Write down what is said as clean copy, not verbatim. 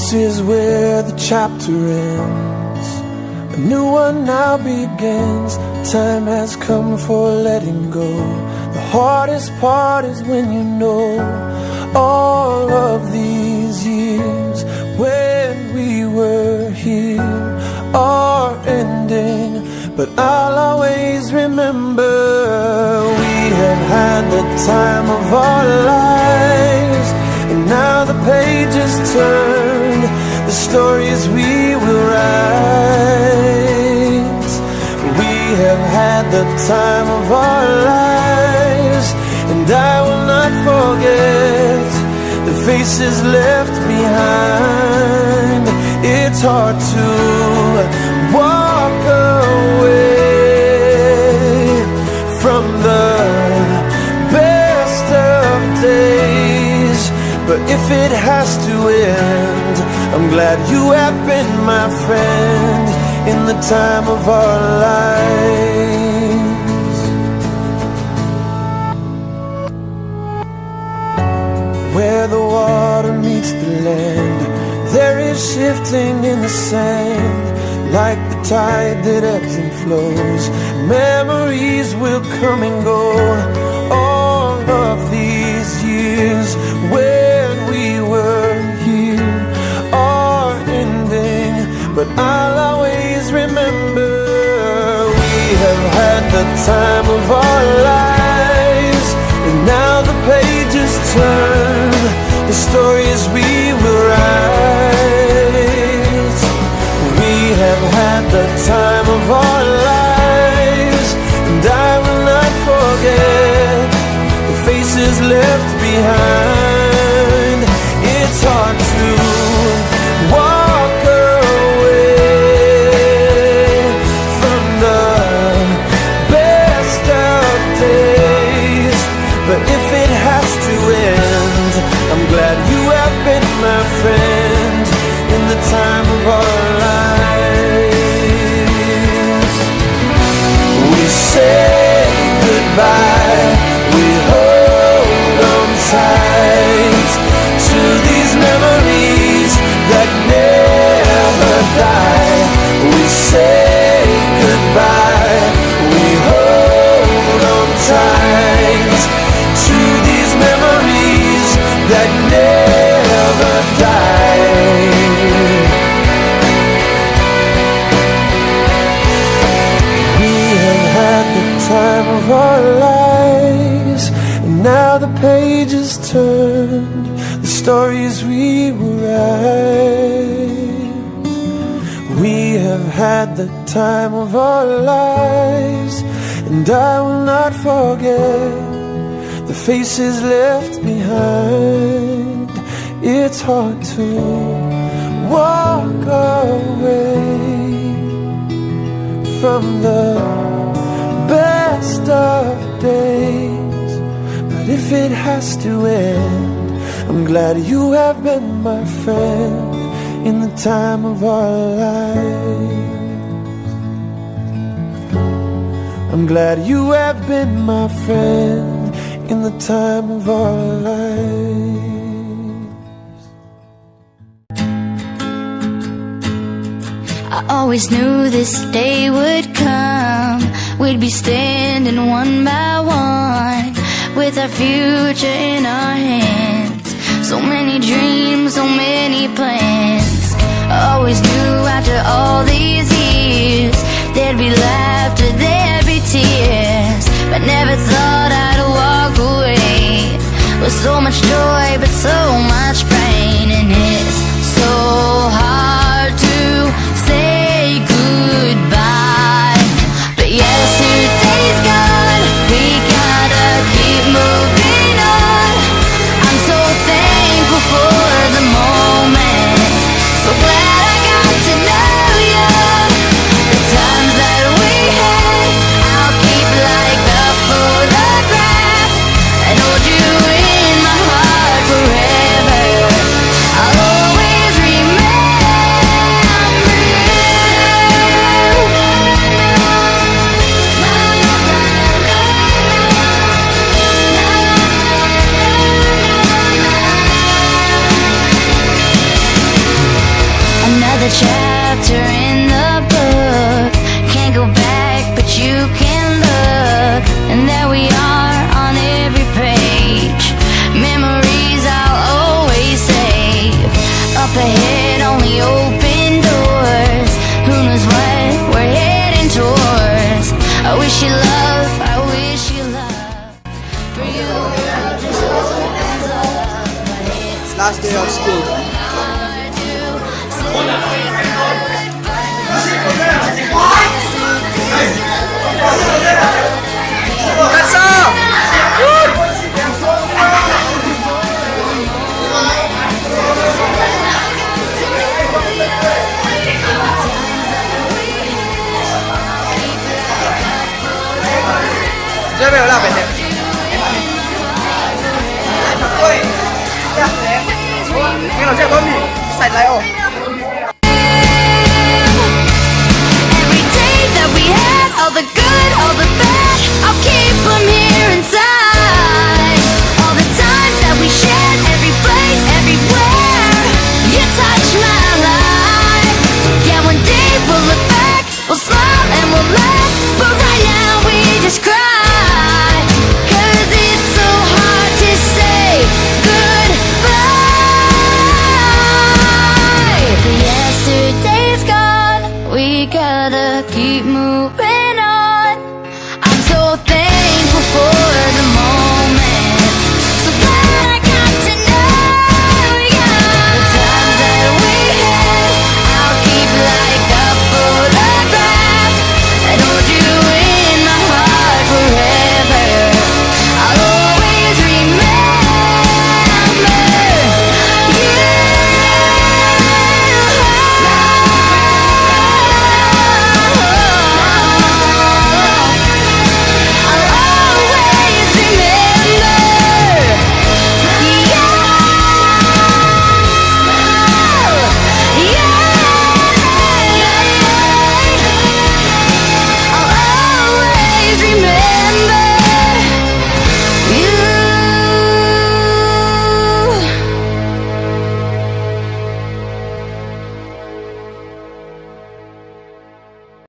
This is where the chapter ends. A new one now begins. Time has come for letting go. The hardest part is when you know all of these years when we were here are ending. But I'll always remember we have had the time of our lives. And now the pages turn, the stories we will write. We have had the time of our lives, and I will not forget the faces left behind. It's hard to walk away from the best of days, but if it has to end, I'm glad you have been my friend in the time of our lives. Where the water meets the land, there is shifting in the sand, like the tide that ebbs and flows. Memories will come and go. All of these years when we were here are ending, but I'll always remember we have had the time of our lives. And now the pages turn, the stories we will write. We have had the time of our lives, and I will not forget the faces left behind. It's hard to walk away from the best of days, but if it has to end, I'm glad you have been my friend in the time of our lives. We say goodbye, we hold on tight to these memories that never die. We say goodbye, we hold on tight to these memories that never die. We have had the time of our lives, and now the pages turned, the stories we will write. We have had the time of our lives, and I will not forget the faces left behind. It's hard to walk away from the best of days, but if it has to end, I'm glad you have been my friend in the time of our lives. I'm glad you have been my friend in the time of our lives. I always knew this day would come. We'd be standing one by one with our future in our hands. So many dreams, so many plans. I always knew after all these years there'd be laughter, there'd be tears, but never thought I'd walk away with so much joy but so much pain. And it's so hard to say goodbye, but yesterday's gone, we gotta keep moving on. I'm so thankful for the moment, so glad I got to know you. The times that we had, I'll keep like a photograph and hold you in my heart forever. another chapter in the book. Can't go back, but you can look, and there we are on every page. Memories I'll always save. Up ahead, only open doors. Who knows what we're heading towards? I wish you love, I wish you love. For you, I'll just opens up my head. Last day of school. That's all! Chơi về là phải đẹp. Ôi, nghe nó sẽ có gì? Sạch lại ổ. All the good, all the bad, I'll keep them here inside. All the times that we shared, every place, everywhere, you touched my life. Yeah, one day we'll look back, we'll smile and we'll laugh, but right now we just cry. 'Cause it's so hard to say goodbye. Yesterday's gone, we gotta keep moving.